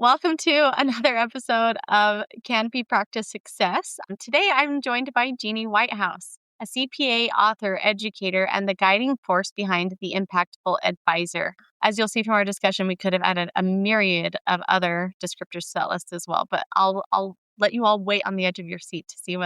Welcome to another episode of Canopy Practice Success. Today, I'm joined by Geni Whitehouse, a CPA, author, educator, and the guiding force behind the Impactful Advisor. As you'll see from our discussion, we could have added a myriad of other descriptors to that list as well, but I'll let you all wait on the edge of your seat to see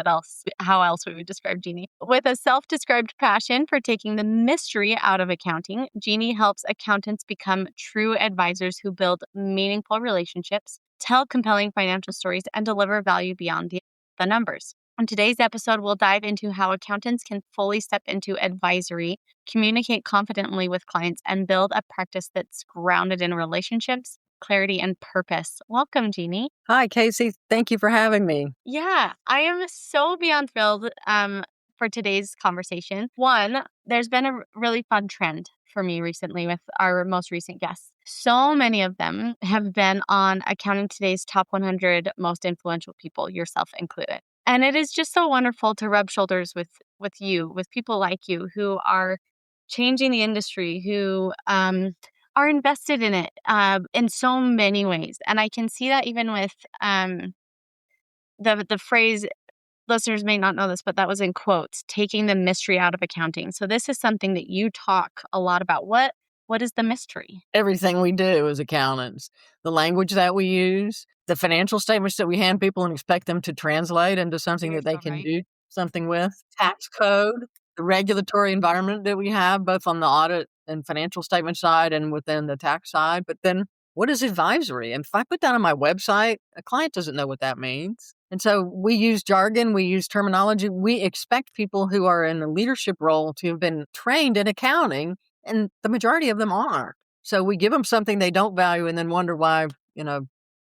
how else we would describe Geni. With a self-described passion for taking the mystery out of accounting, Geni helps accountants become true advisors who build meaningful relationships, tell compelling financial stories, and deliver value beyond the numbers. In today's episode, we'll dive into how accountants can fully step into advisory, communicate confidently with clients, and build a practice that's grounded in relationships, clarity, and purpose. Welcome, Geni. Hi, Casey. Thank you for having me. Yeah, I am so beyond thrilled for today's conversation. One, there's been a really fun trend for me recently with our most recent guests. So many of them have been on Accounting Today's top 100 most influential people, yourself included. And it is just so wonderful to rub shoulders with people like you who are changing the industry, who are invested in it in so many ways. And I can see that even with the phrase, listeners may not know this, but that was in quotes, taking the mystery out of accounting. So this is something that you talk a lot about. What is the mystery? Everything we do as accountants, the language that we use, the financial statements that we hand people and expect them to translate into something that they can do something with, tax code, the regulatory environment that we have, both on the audit and financial statement side and within the tax side. But then what is advisory? And if I put that on my website, a client doesn't know what that means. And so we use jargon, we use terminology. We expect people who are in a leadership role to have been trained in accounting, and the majority of them aren't. So we give them something they don't value and then wonder why,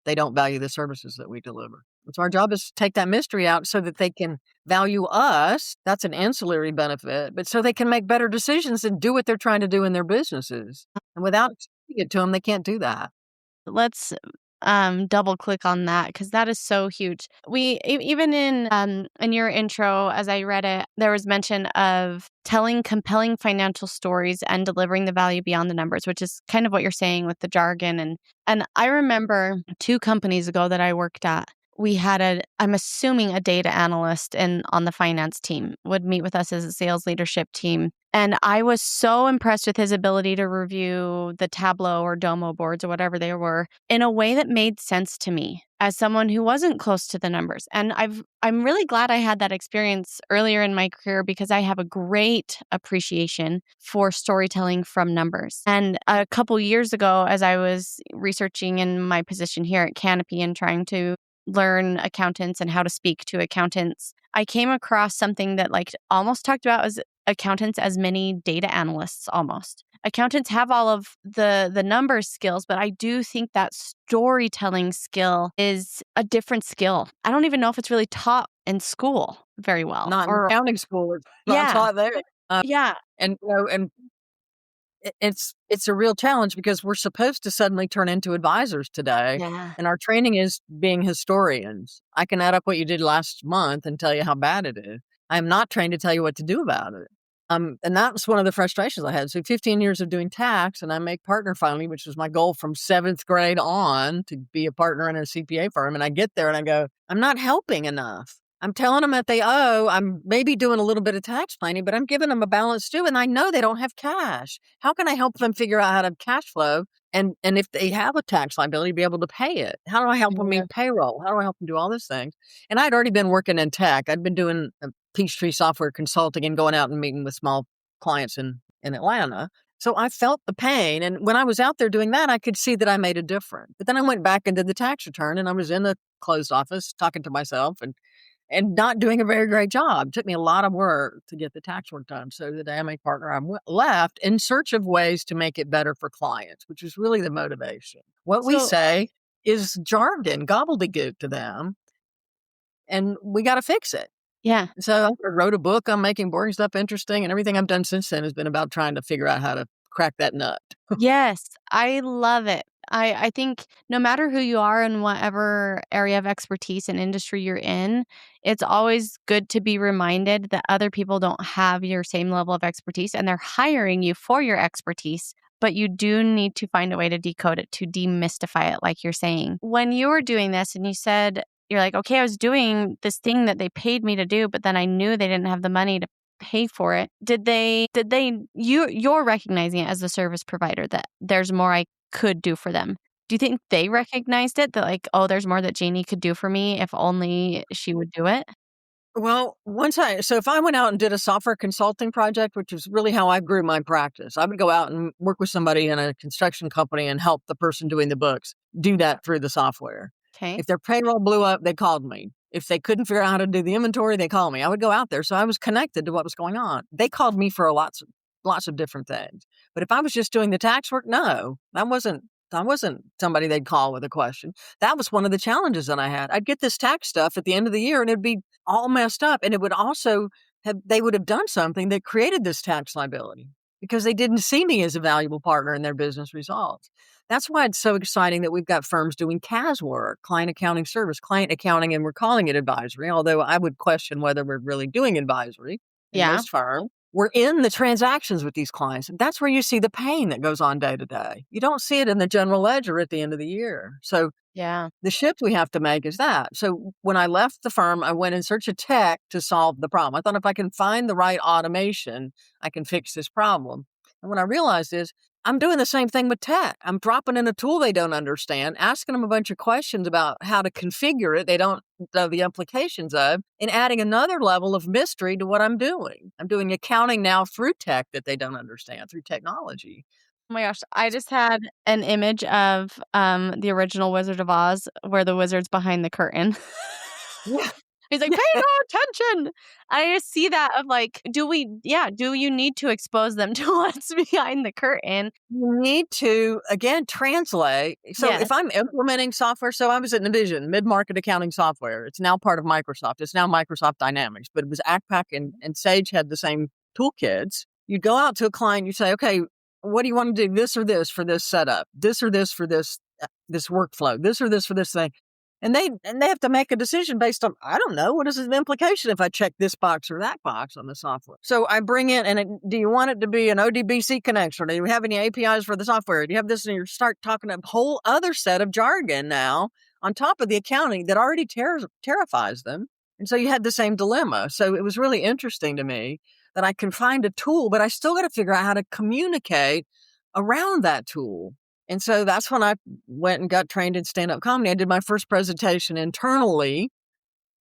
they don't value the services that we deliver. So our job is to take that mystery out so that they can value us. That's an ancillary benefit, but so they can make better decisions and do what they're trying to do in their businesses. And without explaining it to them, they can't do that. Let's double click on that because that is so huge. We even in your intro, as I read it, there was mention of telling compelling financial stories and delivering the value beyond the numbers, which is kind of what you're saying with the jargon. And I remember 2 companies ago that I worked at, we had I'm assuming a data analyst on the finance team would meet with us as a sales leadership team. And I was so impressed with his ability to review the Tableau or Domo boards or whatever they were in a way that made sense to me as someone who wasn't close to the numbers. And I'm really glad I had that experience earlier in my career because I have a great appreciation for storytelling from numbers. And a couple years ago, as I was researching in my position here at Canopy and trying to learn accountants and how to speak to accountants, I came across something that almost talked about as accountants as many data analysts almost. Accountants have all of the numbers skills, but I do think that storytelling skill is a different skill. I don't even know if it's really taught in school very well. Not in accounting school. It's not taught there. Yeah. And it's a real challenge because we're supposed to suddenly turn into advisors today. Yeah. And our training is being historians. I can add up what you did last month and tell you how bad it is. I am not trained to tell you what to do about it. And that's one of the frustrations I had. So 15 years of doing tax, and I make partner finally, which was my goal from 7th grade on to be a partner in a CPA firm. And I get there and I go, I'm not helping enough. I'm telling them that they owe. I'm maybe doing a little bit of tax planning, but I'm giving them a balance too. And I know they don't have cash. How can I help them figure out how to have cash flow? And if they have a tax liability, be able to pay it? How do I help them meet payroll? How do I help them do all these things? And I'd already been working in tech. I'd been doing Peachtree software consulting and going out and meeting with small clients in Atlanta. So I felt the pain. And when I was out there doing that, I could see that I made a difference. But then I went back and did the tax return, and I was in the closed office talking to myself and not doing a very great job. It took me a lot of work to get the tax work done. So the day I made partner, I left in search of ways to make it better for clients, which is really the motivation. What we say is jargon, gobbledygook to them, and we got to fix it. Yeah. So I wrote a book on making boring stuff interesting, and everything I've done since then has been about trying to figure out how to crack that nut. Yes, I love it. I think no matter who you are in whatever area of expertise and industry you're in, it's always good to be reminded that other people don't have your same level of expertise and they're hiring you for your expertise, but you do need to find a way to decode it, to demystify it, like you're saying. When you were doing this and you said, you're like, okay, I was doing this thing that they paid me to do, but then I knew they didn't have the money to pay for it. You're recognizing it as a service provider that there's more I could do for them. Do you think they recognized it, that like, oh, there's more that Geni could do for me if only she would do it? Well, so if I went out and did a software consulting project, which is really how I grew my practice, I would go out and work with somebody in a construction company and help the person doing the books do that through the software. Okay. If their payroll blew up, they called me. If they couldn't figure out how to do the inventory, they called me. I would go out there. So I was connected to what was going on. They called me for lots of different things. But if I was just doing the tax work, no, I wasn't somebody they'd call with a question. That was one of the challenges that I had. I'd get this tax stuff at the end of the year and it'd be all messed up. And it would also they would have done something that created this tax liability because they didn't see me as a valuable partner in their business results. That's why it's so exciting that we've got firms doing CAS work, client accounting service, client accounting, and we're calling it advisory, although I would question whether we're really doing advisory in Yeah. most firms. We're in the transactions with these clients. That's where you see the pain that goes on day to day. You don't see it in the general ledger at the end of the year. So Yeah. the shift we have to make is that. So when I left the firm, I went in search of tech to solve the problem. I thought if I can find the right automation, I can fix this problem. And what I realized is I'm doing the same thing with tech. I'm dropping in a tool they don't understand, asking them a bunch of questions about how to configure it they don't know the implications of, and adding another level of mystery to what I'm doing. I'm doing accounting now through tech that they don't understand, through technology. Oh my gosh, I just had an image of the original Wizard of Oz where the wizard's behind the curtain. Yeah. He's like, Yeah. pay no attention. I just see that of like, do you need to expose them to what's behind the curtain? You need to, again, translate. So Yes. if I'm implementing software, so I was at Navision, mid-market accounting software. It's now part of Microsoft. It's now Microsoft Dynamics, but it was ACPAC and Sage had the same toolkits. You'd go out to a client, you say, okay, what do you want to do? This or this for this setup, this or this for this workflow, this or this for this thing. And they have to make a decision based on, I don't know, what is the implication if I check this box or that box on the software? So I bring in, do you want it to be an ODBC connection? Do you have any APIs for the software? Do you have this? And you start talking a whole other set of jargon now on top of the accounting that already terrifies them. And so you had the same dilemma. So it was really interesting to me that I can find a tool, but I still got to figure out how to communicate around that tool. And so that's when I went and got trained in stand-up comedy. I did my first presentation internally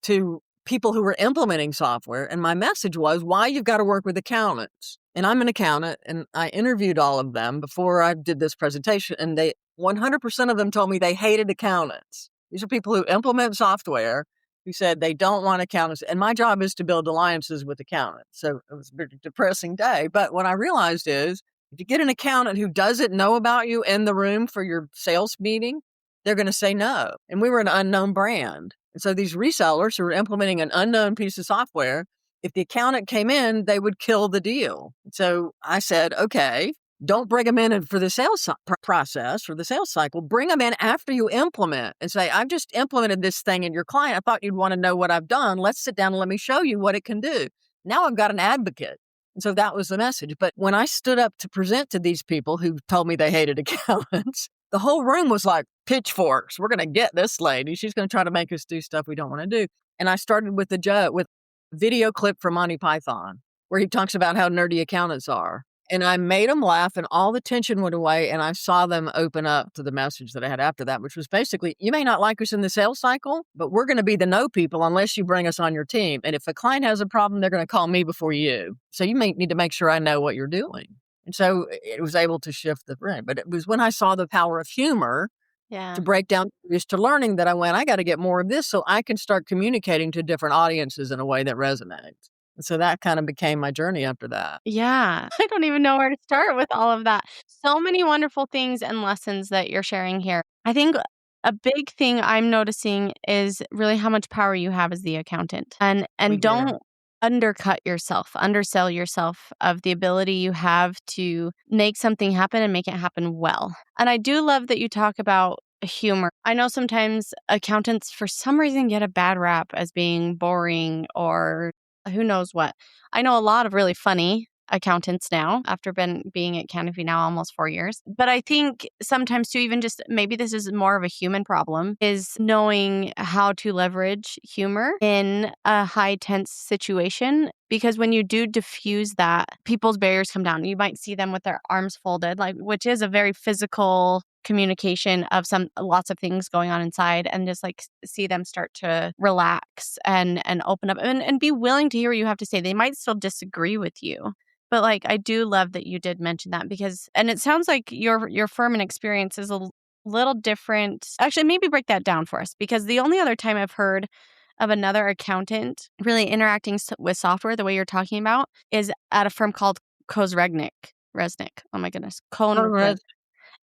to people who were implementing software. And my message was why you've got to work with accountants. And I'm an accountant, and I interviewed all of them before I did this presentation. And 100% of them told me they hated accountants. These are people who implement software who said they don't want accountants. And my job is to build alliances with accountants. So it was a very depressing day. But what I realized is, if you get an accountant who doesn't know about you in the room for your sales meeting, they're going to say no. And we were an unknown brand. And so these resellers who were implementing an unknown piece of software, if the accountant came in, they would kill the deal. So I said, okay, don't bring them in for the sales process or the sales cycle. Bring them in after you implement and say, I've just implemented this thing in your client. I thought you'd want to know what I've done. Let's sit down and let me show you what it can do. Now I've got an advocate. And so that was the message. But when I stood up to present to these people who told me they hated accountants, the whole room was like pitchforks. We're going to get this lady. She's going to try to make us do stuff we don't want to do. And I started with with a video clip from Monty Python where he talks about how nerdy accountants are. And I made them laugh and all the tension went away. And I saw them open up to the message that I had after that, which was basically, you may not like us in the sales cycle, but we're going to be the no people unless you bring us on your team. And if a client has a problem, they're going to call me before you. So you may need to make sure I know what you're doing. And so it was able to shift the brain. But it was when I saw the power of humor to break down barriers to learning that I went, I got to get more of this so I can start communicating to different audiences in a way that resonates. So that kind of became my journey after that. Yeah. I don't even know where to start with all of that. So many wonderful things and lessons that you're sharing here. I think a big thing I'm noticing is really how much power you have as the accountant. And don't undercut yourself, undersell yourself of the ability you have to make something happen and make it happen well. And I do love that you talk about humor. I know sometimes accountants, for some reason, get a bad rap as being boring or who knows what. I know a lot of really funny accountants now after being at Canopy now almost 4 years. But I think sometimes too, even just maybe this is more of a human problem, is knowing how to leverage humor in a high tense situation. Because when you do diffuse that, people's barriers come down. You might see them with their arms folded, which is a very physical communication of lots of things going on inside, and just see them start to relax and open up and be willing to hear what you have to say. They might still disagree with you, but I do love that you did mention that, because, and it sounds like your firm and experience is a little different. Actually, maybe break that down for us, because the only other time I've heard of another accountant really interacting with software the way you're talking about is at a firm called Resnick. Oh my goodness.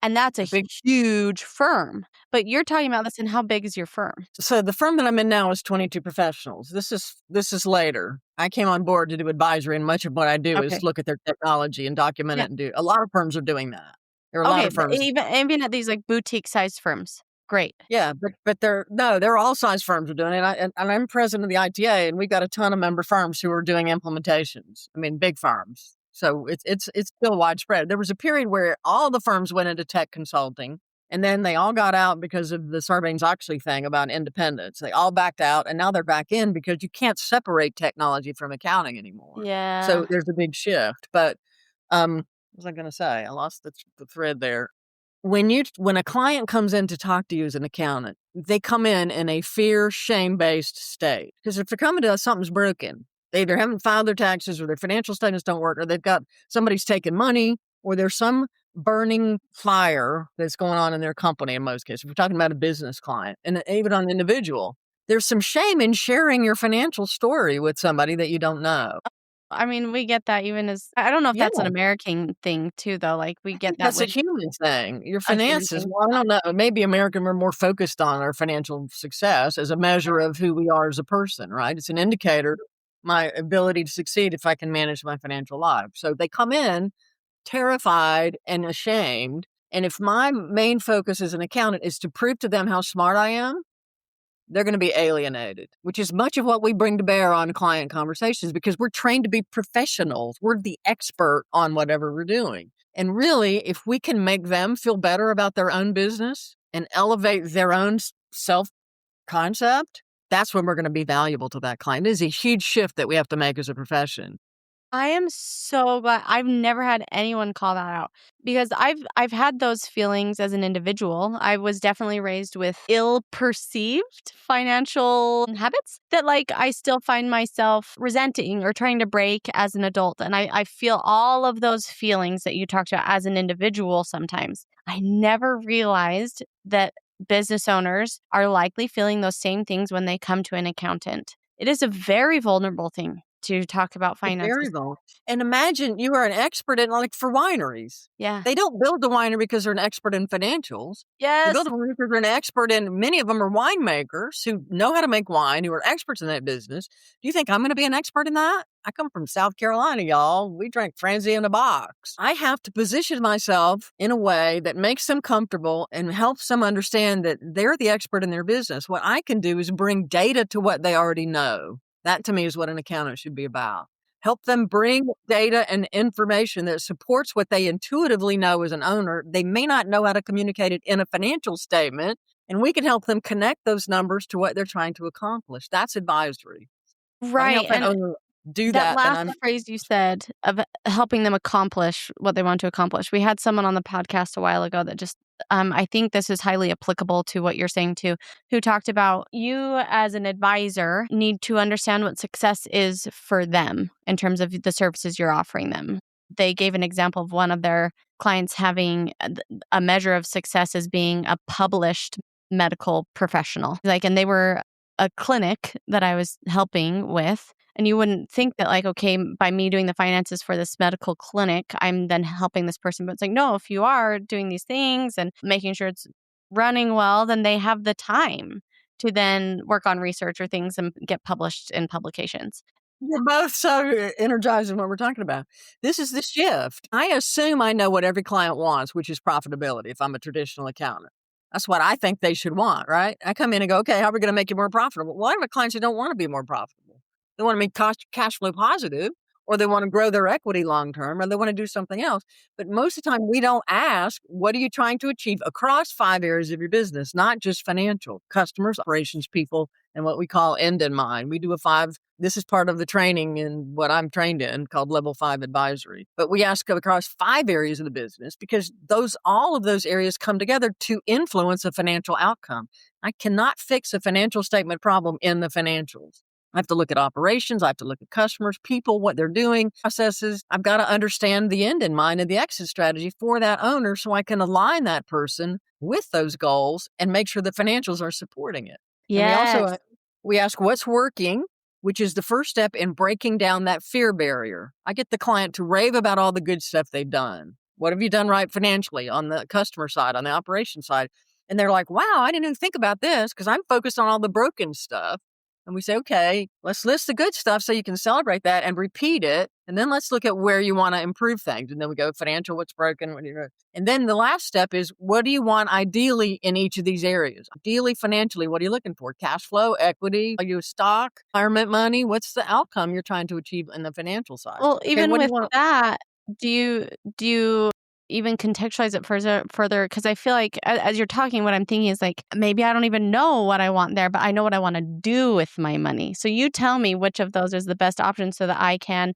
And that's a a big. huge firm. But you're talking about this, and how big is your firm? So the firm that I'm in now is 22 professionals. This is later. I came on board to do advisory, and much of what I do Okay. is look at their technology and document Yeah. it, and do. A lot of firms are doing that. There are a lot Okay, of but firms. even at these boutique-sized firms. Great. Yeah, but they're all size firms are doing it. And I'm president of the ITA, and we've got a ton of member firms who are doing implementations. I mean, big firms. So it's still widespread. There was a period where all the firms went into tech consulting, and then they all got out because of the Sarbanes-Oxley thing about independence. They all backed out, and now they're back in because you can't separate technology from accounting anymore. Yeah. So there's a big shift. But what was I going to say? I lost the thread there. When a client comes in to talk to you as an accountant, they come in a fear, shame-based state. Because if they're coming to us, something's broken. They either haven't filed their taxes, or their financial statements don't work, or they've got somebody's taken money, or there's some burning fire that's going on in their company in most cases. If we're talking about a business client, and even on an individual, there's some shame in sharing your financial story with somebody that you don't know. I mean, we get that even as, I don't know if Yeah. that's an American thing too, though. We get that That's a with human thing. Your a human finances, thing. well, I don't know. Maybe American, we're more focused on our financial success as a measure of who we are as a person, right? It's an indicator of my ability to succeed if I can manage my financial life. So they come in terrified and ashamed. And if my main focus as an accountant is to prove to them how smart I am, they're going to be alienated, which is much of what we bring to bear on client conversations, because we're trained to be professionals. We're the expert on whatever we're doing. And really, if we can make them feel better about their own business and elevate their own self-concept, that's when we're going to be valuable to that client. It is a huge shift that we have to make as a profession. I am so glad. I've never had anyone call that out, because I've had those feelings as an individual. I was definitely raised with ill-perceived financial habits that I still find myself resenting or trying to break as an adult. And I feel all of those feelings that you talked about as an individual sometimes. I never realized that business owners are likely feeling those same things when they come to an accountant. It is a very vulnerable thing to talk about finances. Very vulnerable. And imagine you are an expert in, for wineries. Yeah. They don't build the winery because they're an expert in financials. They Yes. build the winery because they're an expert in, many of them are winemakers who know how to make wine, who are experts in that business. Do you think I'm going to be an expert in that? I come from South Carolina, y'all. We drank Franzi in a box. I have to position myself in a way that makes them comfortable and helps them understand that they're the expert in their business. What I can do is bring data to what they already know. That, to me, is what an accountant should be about. Help them bring data and information that supports what they intuitively know as an owner. They may not know how to communicate it in a financial statement, and we can help them connect those numbers to what they're trying to accomplish. That's advisory. Right. Help an owner do that that. last phrase you said of helping them accomplish what they want to accomplish. We had someone on the podcast a while ago that just, I think this is highly applicable to what you're saying too, who talked about you as an advisor need to understand what success is for them in terms of the services you're offering them. They gave an example of one of their clients having a measure of success as being a published medical professional. And they were a clinic that I was helping with. And you wouldn't think that okay, by me doing the finances for this medical clinic, I'm then helping this person. But it's no, if you are doing these things and making sure it's running well, then they have the time to then work on research or things and get published in publications. We're both so energized in what we're talking about. This is the shift. I assume I know what every client wants, which is profitability if I'm a traditional accountant. That's what I think they should want, right? I come in and go, okay, how are we going to make you more profitable? Well, I have clients who don't want to be more profitable. They want to make cash flow positive. or they want to grow their equity long term, or they want to do something else. But most of the time, we don't ask, what are you trying to achieve across 5 areas of your business, not just financial, customers, operations, people, and what we call end in mind. We do a 5. This is part of the training in what I'm trained in called level 5 advisory. But we ask across 5 areas of the business because all of those areas come together to influence a financial outcome. I cannot fix a financial statement problem in the financials. I have to look at operations. I have to look at customers, people, what they're doing, processes. I've got to understand the end in mind and the exit strategy for that owner so I can align that person with those goals and make sure the financials are supporting it. And Yes. we ask what's working, which is the first step in breaking down that fear barrier. I get the client to rave about all the good stuff they've done. What have you done right financially on the customer side, on the operation side? And they're like, wow, I didn't even think about this because I'm focused on all the broken stuff. And we say, okay, let's list the good stuff so you can celebrate that and repeat it. And then let's look at where you want to improve things. And then we go financial, what's broken. And then the last step is, what do you want ideally in each of these areas? Ideally, financially, what are you looking for? Cash flow, equity, are you a stock, retirement money? What's the outcome you're trying to achieve in the financial side? Well, Okay, even what do you with want? that, do you even contextualize it further? Because I feel like as you're talking, what I'm thinking is like, maybe I don't even know what I want there, but I know what I want to do with my money. So you tell me which of those is the best option so that I can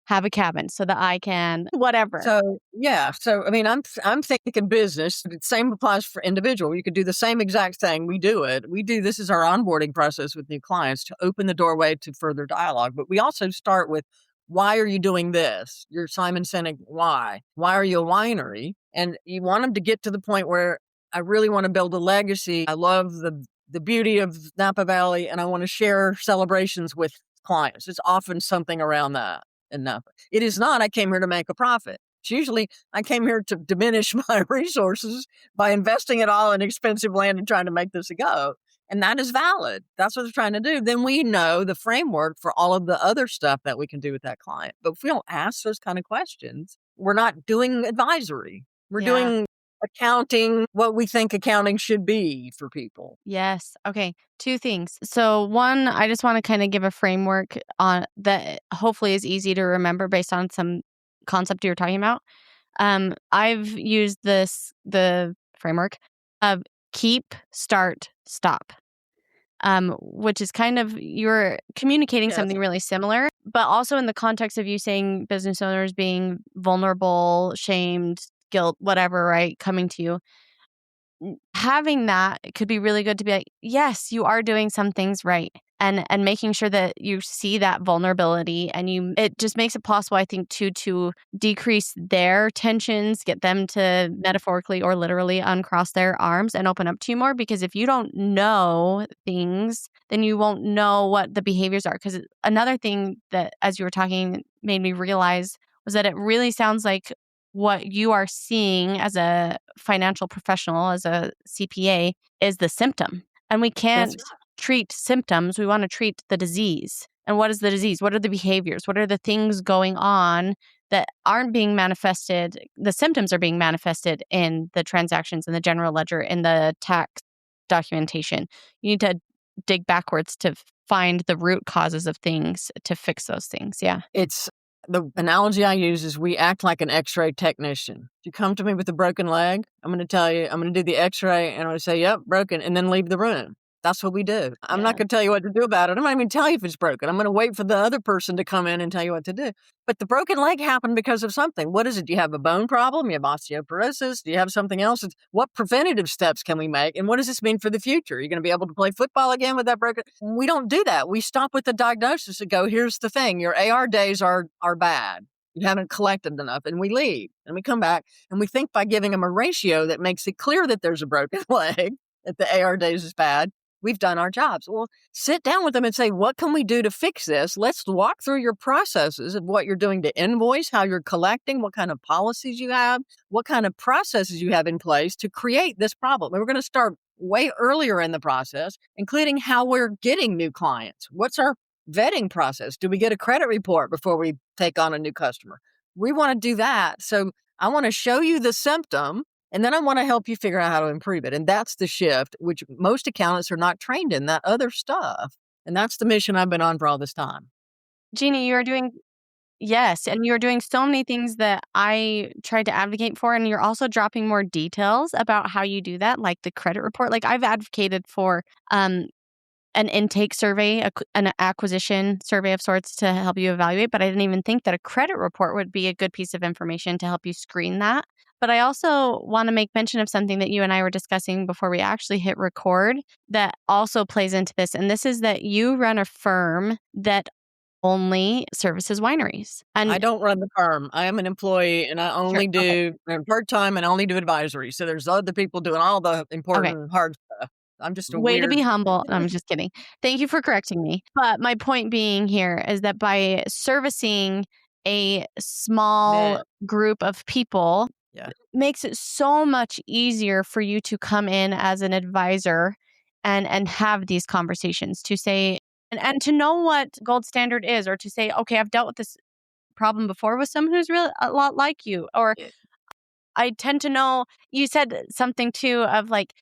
have a cabin, so that I can whatever. So, yeah. So, I mean, I'm thinking business. The same applies for individual. You could do the same exact thing. We do it. This is our onboarding process with new clients to open the doorway to further dialogue. But we also start with, why are you doing this? You're Simon Sinek. Why? Why are you a winery? And you want them to get to the point where, I really want to build a legacy. I love the beauty of Napa Valley, and I want to share celebrations with clients. It's often something around that. Enough. It is not, I came here to make a profit. It's usually, I came here to diminish my resources by investing it all in expensive land and trying to make this a go. And that is valid. That's what they're trying to do. Then we know the framework for all of the other stuff that we can do with that client. But if we don't ask those kind of questions, we're not doing advisory. We're Yeah. doing accounting, what we think accounting should be for people. Yes. Okay. Two things. So one, I just want to kind of give a framework on that hopefully is easy to remember based on some concept you're talking about. I've used the framework of keep, start, stop. Which is kind of you're communicating Yes. something really similar, but also in the context of you saying business owners being vulnerable, shamed, guilt, whatever, right, coming to you. Having that could be really good to be like, yes, you are doing some things right. And making sure that you see that vulnerability and it just makes it possible, I think, to decrease their tensions, get them to metaphorically or literally uncross their arms and open up to you more. Because if you don't know things, then you won't know what the behaviors are. Because another thing that, as you were talking, made me realize was that it really sounds like what you are seeing as a financial professional, as a CPA, is the symptom. And we That's can't treat symptoms. We want to treat the disease. And what is the disease? What are the behaviors? What are the things going on that aren't being manifested? The symptoms are being manifested in the transactions, in the general ledger, in the tax documentation. You need to dig backwards to find the root causes of things to fix those things. Yeah. It's the analogy I use is we act like an x-ray technician. If you come to me with a broken leg, I'm going to tell you, I'm going to do the x-ray and I'm going to say, yep, broken, and then leave the room. That's what we do. I'm not Yeah. going to tell you what to do about it. I'm not even tell you if it's broken. I'm going to wait for the other person to come in and tell you what to do. But the broken leg happened because of something. What is it? Do you have a bone problem? You have osteoporosis? Do you have something else? What preventative steps can we make? And what does this mean for the future? Are you going to be able to play football again with that broken? We don't do that. We stop with the diagnosis and go, here's the thing. Your AR days are bad. You haven't collected enough. And we leave and we come back and we think by giving them a ratio that makes it clear that there's a broken leg, that the AR days is bad, we've done our jobs. Well, sit down with them and say, what can we do to fix this? Let's walk through your processes of what you're doing to invoice, how you're collecting, what kind of policies you have, what kind of processes you have in place to create this problem. And we're going to start way earlier in the process, including how we're getting new clients. What's our vetting process? Do we get a credit report before we take on a new customer? We want to do that. So I want to show you the symptom, and then I want to help you figure out how to improve it. And that's the shift, which most accountants are not trained in, that other stuff. And that's the mission I've been on for all this time. Geni, you are doing Yes, and you're doing so many things that I tried to advocate for, and you're also dropping more details about how you do that, like the credit report. Like, I've advocated for, an intake survey, an acquisition survey of sorts to help you evaluate, but I didn't even think that a credit report would be a good piece of information to help you screen that. But I also wanna make mention of something that you and I were discussing before we actually hit record that also plays into this, and this is that you run a firm that only services wineries. I And don't run the firm. I am an employee, and I sure, only okay, do part-time and I only do advisory. So there's other people doing all the okay. important hard stuff. I'm just a Way to be weird humble. No, I'm just kidding. Thank you for correcting me. But my point being here is that by servicing a small man. group of people Yeah, makes it so much easier for you to come in as an advisor and have these conversations to say and to know what gold standard is, or to say, okay, I've dealt with this problem before with someone who's really a lot like you, or yeah, I tend to know. You said something too of like,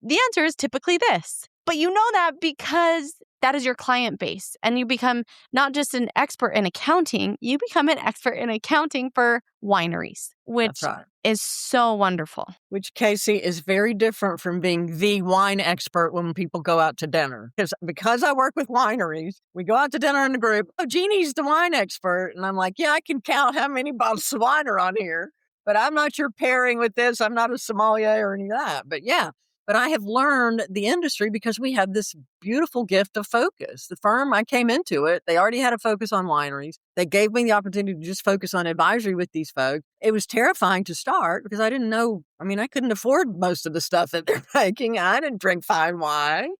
the answer is typically this. But you know that because that is your client base, and you become not just an expert in accounting, you become an expert in accounting for wineries, that's which right. is so wonderful. Which, Casey, is very different from being the wine expert when people go out to dinner. Because I work with wineries, we go out to dinner in the group. Oh, Jeannie's the wine expert. And I'm like, yeah, I can count how many bottles of wine are on here, but I'm not your pairing with this. I'm not a sommelier or any of that. But yeah, but I have learned the industry because we have this beautiful gift of focus. The firm, I came into it, they already had a focus on wineries. They gave me the opportunity to just focus on advisory with these folks. It was terrifying to start because I didn't know. I mean, I couldn't afford most of the stuff that they're making. I didn't drink fine wine.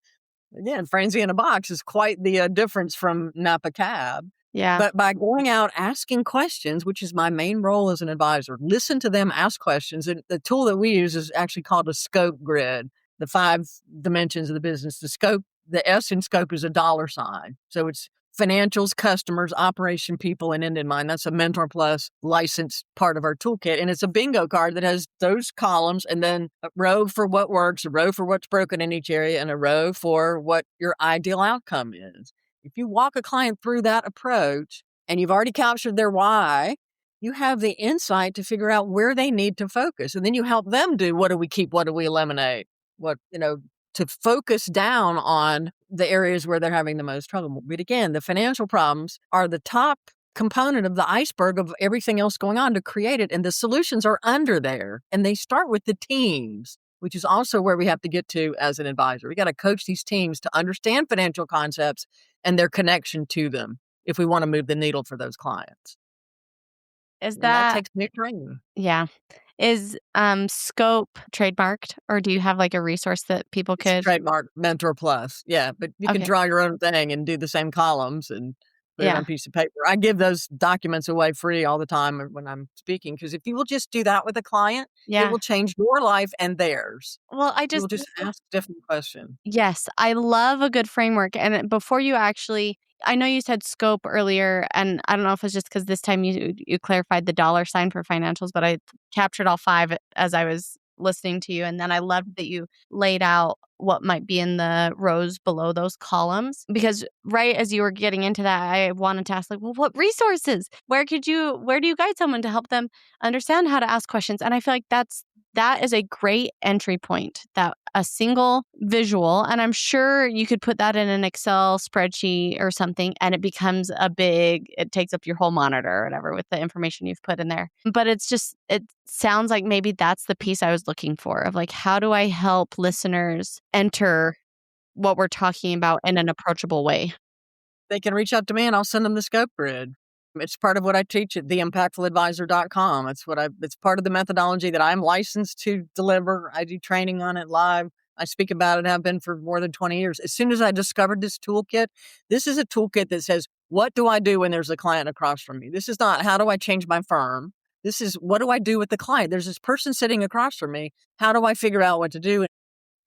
Again, Francie in a box is quite the difference from Napa Cab. Yeah. But by going out asking questions, which is my main role as an advisor, listen to them ask questions. And the tool that we use is actually called a scope grid, the 5 dimensions of the business. The scope, the S in scope is a dollar sign. So it's financials, customers, operation, people, and end in mind. That's a Mentor Plus licensed part of our toolkit. And it's a bingo card that has those columns and then a row for what works, a row for what's broken in each area, and a row for what your ideal outcome is. If you walk a client through that approach and you've already captured their why, you have the insight to figure out where they need to focus. And then you help them do what do we keep, what do we eliminate, what, to focus down on the areas where they're having the most trouble. But again, the financial problems are the top component of the iceberg of everything else going on to create it. And the solutions are under there. And they start with the teams, which is also where we have to get to as an advisor. We got to coach these teams to understand financial concepts and their connection to them if we want to move the needle for those clients. Is And that that takes new training. yeah. Is scope trademarked, or do you have like a resource that people It's could trademark Mentor Plus. Yeah, but you can Okay. draw your own thing and do the same columns and put it on Yeah. a piece of paper. I give those documents away free all the time when I'm speaking because if you will just do that with a client, it Yeah. will change your life and theirs. Well, You will just ask different questions. yes, I love a good framework. And before you actually, I know you said scope earlier, and I don't know if it's just because this time you clarified the dollar sign for financials, but I captured all 5 as I was listening to you. And then I loved that you laid out what might be in the rows below those columns. Because right as you were getting into that, I wanted to ask, like, well, what resources? Where do you guide someone to help them understand how to ask questions? And I feel like that is a great entry point, that a single visual, and I'm sure you could put that in an Excel spreadsheet or something, and it takes up your whole monitor or whatever with the information you've put in there. But it sounds like maybe that's the piece I was looking for of like, how do I help listeners enter what we're talking about in an approachable way? They can reach out to me and I'll send them the scope grid. It's part of what I teach at theimpactfuladvisor.com. It's part of the methodology that I'm licensed to deliver. I do training on it live. I speak about it, have been for more than 20 years. As soon as I discovered this toolkit, this is a toolkit that says, what do I do when there's a client across from me? This is not, how do I change my firm? This is, what do I do with the client? There's this person sitting across from me. How do I figure out what to do?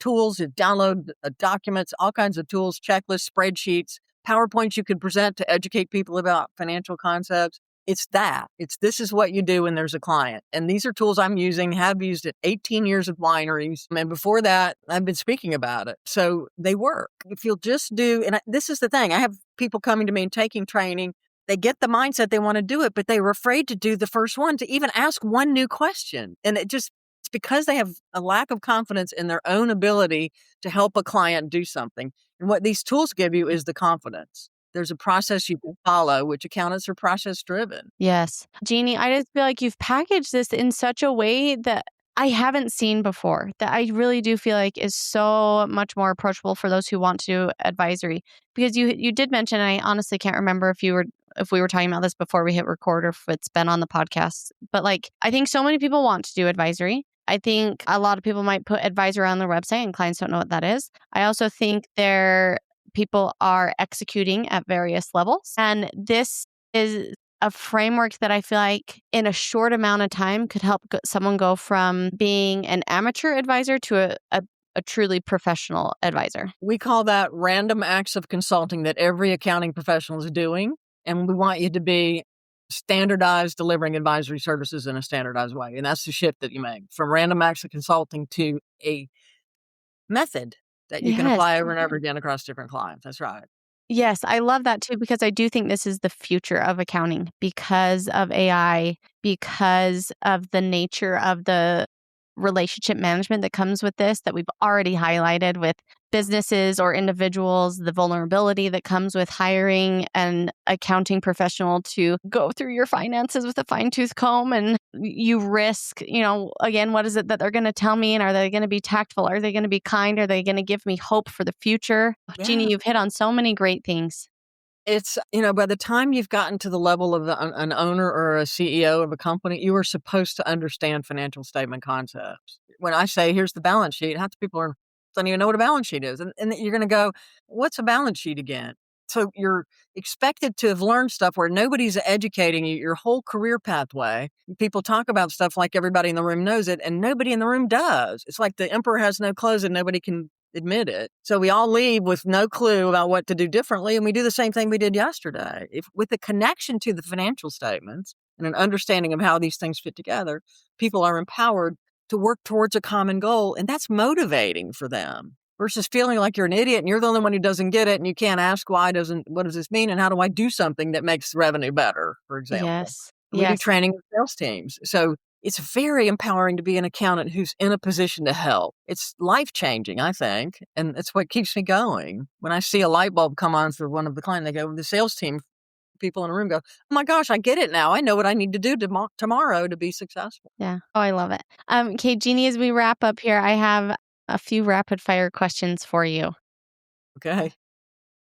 Tools, you download documents, all kinds of tools, checklists, spreadsheets, PowerPoints you could present to educate people about financial concepts. It's that. This is what you do when there's a client. And these are tools I'm using, have used it 18 years of wineries. And before that, I've been speaking about it. So they work. If you'll just do, this is the thing, I have people coming to me and taking training. they get the mindset they want to do it, but they were afraid to do the first one, to even ask one new question. And it's because they have a lack of confidence in their own ability to help a client do something. And what these tools give you is the confidence. There's a process you can follow, which accountants are process driven. Yes. Geni, I just feel like you've packaged this in such a way that I haven't seen before, that I really do feel like is so much more approachable for those who want to do advisory. Because you did mention, and I honestly can't remember if we were talking about this before we hit record or if it's been on the podcast, but like I think so many people want to do advisory. I think a lot of people might put advisor on their website and clients don't know what that is. I also think people are executing at various levels. And this is a framework that I feel like in a short amount of time could help someone go from being an amateur advisor to a truly professional advisor. We call that random acts of consulting that every accounting professional is doing. And we want you to be standardized, delivering advisory services in a standardized way. And that's the shift that you make from random acts of consulting to a method that you can apply over and over again across different clients. That's right. Yes, I love that too, because I do think this is the future of accounting because of AI, because of the nature of the relationship management that comes with this that we've already highlighted with businesses or individuals, the vulnerability that comes with hiring an accounting professional to go through your finances with a fine-tooth comb, and you risk, again, what is it that they're going to tell me, and are they going to be tactful? Are they going to be kind? Are they going to give me hope for the future? Yeah. Geni, you've hit on so many great things. It's, by the time you've gotten to the level of an owner or a CEO of a company, you are supposed to understand financial statement concepts. When I say, here's the balance sheet, half the people don't even know what a balance sheet is. And you're going to go, what's a balance sheet again? So you're expected to have learned stuff where nobody's educating you your whole career pathway. People talk about stuff like everybody in the room knows it, and nobody in the room does. It's like the emperor has no clothes and nobody can admit it. So we all leave with no clue about what to do differently, and we do the same thing we did yesterday. With a connection to the financial statements and an understanding of how these things fit together, people are empowered to work towards a common goal, and that's motivating for them versus feeling like you're an idiot and you're the only one who doesn't get it and you can't ask what does this mean and how do I do something that makes revenue better, for example. Yes. We do training with sales teams. So it's very empowering to be an accountant who's in a position to help. It's life-changing, I think, and it's what keeps me going. When I see a light bulb come on for one of the clients, they go, the sales team, people in the room go, oh my gosh, I get it now. I know what I need to do tomorrow to be successful. Yeah. Oh, I love it. Okay, Geni, as we wrap up here, I have a few rapid fire questions for you. Okay.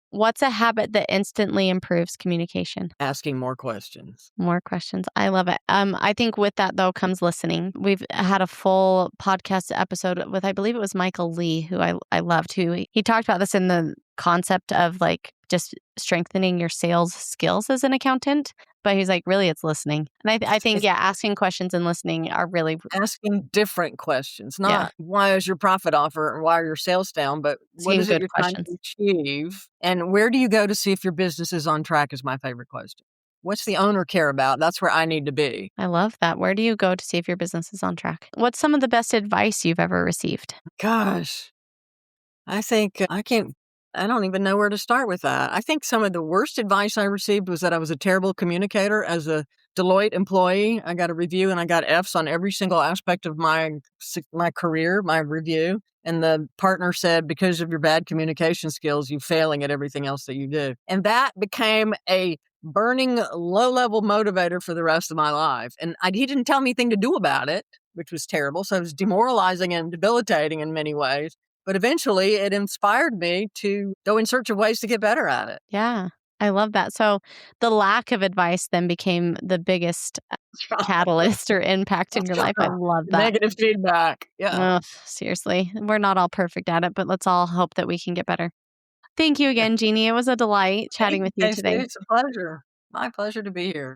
What's a habit that instantly improves communication? Asking more questions. More questions. I love it. I think with that, though, comes listening. We've had a full podcast episode with, I believe it was Michael Lee, who I loved, who he talked about this in the concept of like just strengthening your sales skills as an accountant. But he's like, really, it's listening. And I think, asking questions and listening are really... Asking different questions, not why is your profit off or why are your sales down, but what is it you're trying to achieve? And where do you go to see if your business is on track is my favorite question. What's the owner care about? That's where I need to be. I love that. Where do you go to see if your business is on track? What's some of the best advice you've ever received? Gosh, I think I don't even know where to start with that. I think some of the worst advice I received was that I was a terrible communicator. As a Deloitte employee, I got a review and I got Fs on every single aspect of my career, my review. And the partner said, because of your bad communication skills, you're failing at everything else that you do. And that became a burning low-level motivator for the rest of my life. And he didn't tell me anything to do about it, which was terrible. So it was demoralizing and debilitating in many ways. But eventually it inspired me to go in search of ways to get better at it. Yeah, I love that. So the lack of advice then became the biggest catalyst or impact in your life. I love that. Negative feedback. Yeah. Oh, seriously. We're not all perfect at it, but let's all hope that we can get better. Thank you again, Geni. It was a delight chatting with you today. It's a pleasure. My pleasure to be here.